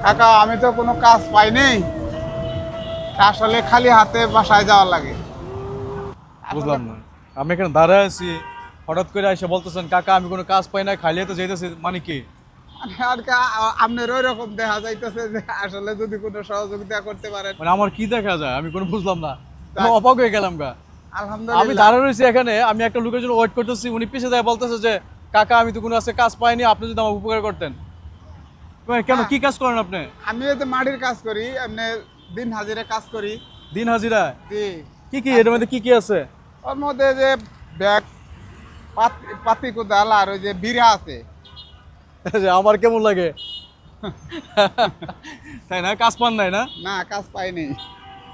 কাকা আমি তো কোনো কাজ পাইনি, আসলে খালি হাতে বাসায় যাওয়া লাগে। বুঝলাম না, আমি এখানে দাঁড়ায় আছি, হঠাৎ করে এসে বলতেছেন কাকা আমি কোনো কাজ পাই না, খাইলে তো যাইতেছি, মানে কি? আর আপনার ওই রকম দেখা যাইতেছে যে আসলে যদি কোনো সহযোগিতা করতে পারেন। মানে আমার কি দেখা যায় আমি কোনো বুঝলাম না, আমি অবাক হয়ে গেলাম গা। আমি আলহামদুলিল্লাহ। দাঁড়ায় রয়েছি এখানে, আমি একটা লোকের জন্য ওয়েট করতেছি, উনি পিছিয়ে যায় বলতেছে যে কাকা আমি তো কোনো আজকে কাজ পাইনি, আপনি যদি আমার উপকার করতেন। মানে কেন, কি কাজ করেন আপনি? আমি এই যে মাটির কাজ করি, এমনি দিন হাজিরে কাজ করি। দিন হাজিরা? জি। কি কি এর মধ্যে কি কি আছে? ওর মধ্যে যে ব্যাগ, পাতি কোদাল আর ওই যে বিড়া আছে। যে আমার কেমন লাগে তাই না? কাজ পান নাই না? না, কাজ পাইনি।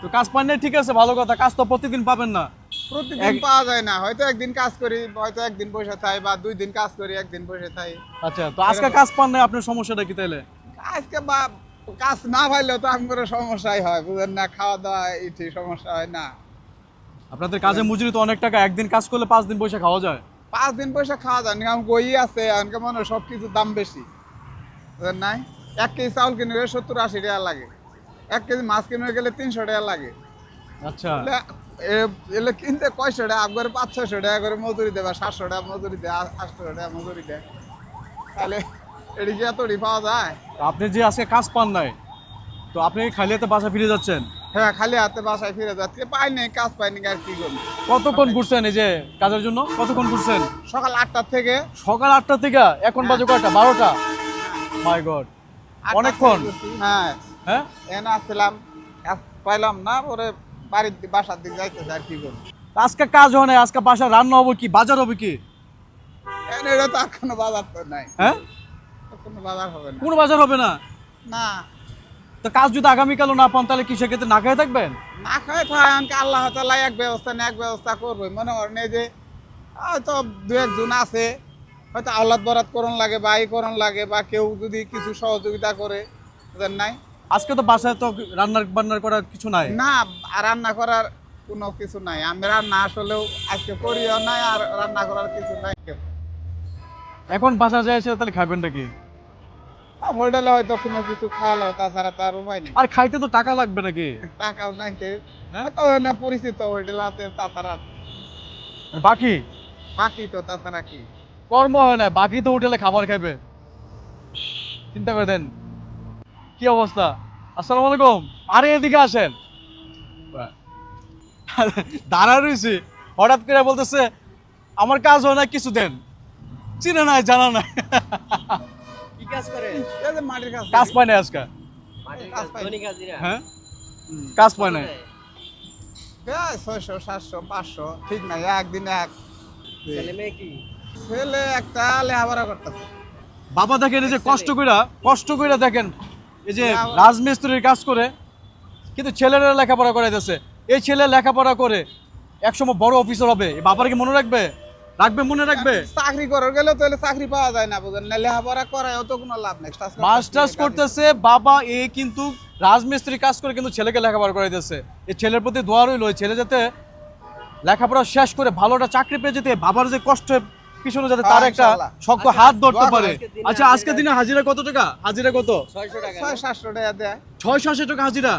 তো কাজ পান নাই, ঠিক আছে, ভালো কথা, কাজ তো প্রতিদিন পাবেন না। প্রতিদিন পাওয়া যায় না, হয়তো একদিন কাজ করি, হয়তো একদিন বসে থাই, বা 2 দিন কাজ করি, একদিন বসে থাই। আচ্ছা, তো আজকে কাজ পান নাই, আপনার সমস্যাটা কি তাইলে? আজকে বা কাজ না পাইলেও তো আমার সমস্যাই হয়, বুঝেন না, খাওয়া দাওয়া এটি সমস্যা হয় না। আপনাদের কাজে মজুরি তো অনেক টাকা, একদিন কাজ করলে 5 দিন পয়সা খাওয়া যায়। 5 দিন পয়সা খাওয়া যায় না, আমি গই আছে, এমনকি মনে হয় সবকিছুর দাম বেশি, বুঝেন নাই। 1 কেজি চাউল কিনে 70-80 টাকা লাগে, 1 কেজি মাছ কিনে গেলে 300 টাকা লাগে। আচ্ছা, এলে কিনতে 500 টাকা, আপনার 500-600 টাকা করে মজুরি দেয়, বা 700 টাকা মজুরি দেয়, 800 টাকা মজুরি দেয়, তাহলে এটি কি এতটি পাওয়া যায়? তো আপনি যে আজকে কাজ পান নাই, তো আপনি খালি হাতে বাসা ফিরে যাচ্ছেন? হ্যাঁ, খালি হাতে বাসায় ফিরে যাচ্ছে, পাইনি, কাজ পাইনি, আর কি করবো। কতক্ষণ ঘুরছেন এই যে কাজের জন্য, কতক্ষণ ঘুরছেন? সকাল 8টা থেকে। সকাল 8টা থেকে এখন বাজে কয়টা? 12টা? মাই গড, 8টা অনেকক্ষণ। থেকে ঘুরছি। হ্যাঁ, হ্যাঁ, এনে আসছিলাম, কাজ পাইলাম না, পরে বাড়ির বাসার দিকে যাইতেছে, আর কি করবো। আজকে কাজ হয় না, আজকে বাসা রান্না হবে কি, বাজার হবে কি? এটা তো আর কোনো বাজার তো নাই। হ্যাঁ, কোনো বাজার হবে না। কোনো বাজার হবে না? না, তো কাজ যদি আগামীকালও না পান তাহলে কি সেক্ষেত্রে না খেয়ে থাকবেন? না খায় থাকে, আল্লাহ তাআলা এক ব্যবস্থা না এক ব্যবস্থা করবে। মনে করেন এই যে হয়তো 2-1 জন আছে, হয়তো আওলাদ বরাত করণ লাগে, বা এই করণ লাগে, বা কেউ যদি কিছু সহযোগিতা করে, বুঝেন নাই। আজকে তো বাসায় তো রান্নার বান্নার করার কিছু নাই। না, আর রান্না করার কোনো কিছু নাই, আমি রান্না আসলেও আজকে করিও নাই, আর রান্না করার কিছু নাই। এখন বাসা যায় এসে তাহলে খাবেনটা কি? হোটেলে হয়তো কোনো কিছু খাওয়ালো, তাছাড়া তার উপায় নেই। আর খাইতে তো টাকা লাগবে নাকি? টাকাও নাই, হ্যাঁ? হয়তো না পরিচিত হোটেল আছে, তাছাড়া বাকি বাকি তো, তাছাড়া কি। কর্ম হয় না, বাকি তো হোটেলে খাবার খাবে। চিন্তা করে দেন কি অবস্থা। আসসালামু আলাইকুম, আরে এদিকে আসেন। দাঁড়া রয়েছি, হঠাৎ করে বলতেছে আমার কাজ হয় না, কিছু দেন। চিনে নাই, জানা নাই। কি কাজ করে? এই যে মাটির কাজ কাজ করি। পায় না আজকে। মাটির কাজ কাজ, পাই। ধনী কাজিরা। হ্যাঁ, কাজ পায় না। হ্যাঁ, 600-700-500 ঠিক নাই, একদিন এক। ছেলে মেয়ে কি? ছেলে একটা লেখাপড়া করতেছে। বাবা দেখেন এই যে কষ্ট কইরা দেখেন এই যে না, রাজমিস্ত্রির কাজ করে, কিন্তু ছেলেরা লেখাপড়া করাইতেছে। এই ছেলে লেখাপড়া করে একসময় বড় অফিসার হবে, এই বাবার কি মনে রাখবে? মনে রাখবে? চাকরি করার গেলে তো চাকরি পাওয়া যায় না, বুঝেন না, লেখাপড়া করায়ও তো কোনো লাভ নেই। মাস্টার্স করতেছে বাবা, এ কিন্তু রাজমিস্ত্রি কাজ করে কিন্তু ছেলেকে লেখাপড়া করাইতেছে। এই ছেলের প্রতি দোয়া রইল, এই ছেলে যাতে লেখাপড়া শেষ করে ভালো একটা চাকরি পেয়ে যেতে, বাবার যে কষ্টের পিছনে যাতে তার একটা ইনশাআল্লাহ। শক্ত হাত ধরতে দোয়া পারে। করি। আচ্ছা, আজকে দিনে হাজিরা কত টাকা? হাজিরা কত? 600 টাকা। 600-700 টাকা দেয়। 600 টাকা হাজিরা?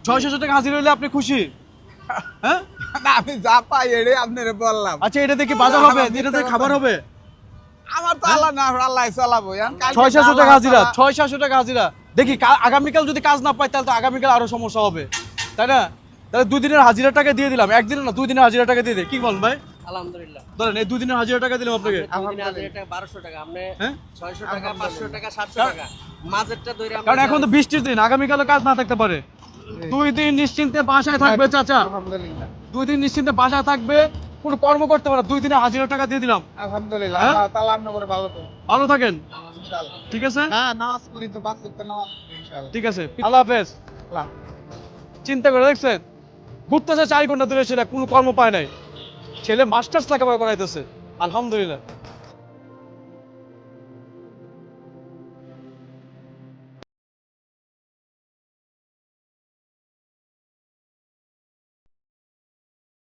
600 টাকা হাজিরা হলে আপনি খুশি? হ্যাঁ, না, আমি যা পাই এটাই আপনারে বললাম। আচ্ছা, এটা দেখি বাজার হবে, এটা দেখি খাবার হবে। আমার তো আল্লাহ না, আল্লাহ চালাবো। 600 টাকা হাজিরা, 600 টাকা হাজিরা। দেখি আগামীকাল যদি কাজ না পাই তাহলে তো আগামীকাল আরো সমস্যা হবে, তাই না? তাহলে 2 দিনের হাজিরা টাকা দিয়ে দিলাম, একদিনের না 2 দিনের হাজিরা টাকা দিয়ে দিই, কি বলেন ভাই? আলহামদুলিল্লাহ। ধরেন এই 2 দিনের হাজিরা টাকা দিলাম আপনাকে। আপনি 2 দিনে হাজার টাকা, 1200 টাকা, আপনি হ্যাঁ? 600 টাকা, 500 টাকা, 700 টাকা। মাঝেরটা ধরে আমরা কারণ এখন তো বৃষ্টির দিন, আগামীকালও কাজ না থাকতে পারে। 2 দিন নিশ্চিন্তে বাসায় থাকবে চাচা, আলহামদুলিল্লাহ। 2 দিন নিশ্চিন্তে বাসায় থাকবে, কোনো কর্ম করতে পারে। 2 দিনের হাজিরা টাকা দিয়ে দিলাম। আলহামদুলিল্লাহ, হ্যাঁ? আল্লাহ তাআলা আপনার করে ভালো করুন। ভালো থাকেন, ইনশাআল্লাহ। ঠিক আছে? হ্যাঁ, নামাজ পড়ি তো, 5 ওয়াক্ত নামাজ পড়ি, ইনশাআল্লাহ। ঠিক আছে, আল্লাহ হাফেজ। আল্লাহ। চিন্তা করে দেখছেন, ঘুরতেছে 4 ঘন্টা ধরে, সেটা কোনো কর্ম পায় নাই, ছেলে মাস্টার্স লেখাপড়া করাইতেছে। আলহামদুলিল্লাহ।